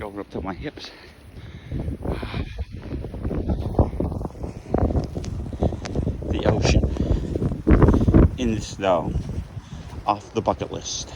going up to my hips. The ocean in the snow, off the bucket list.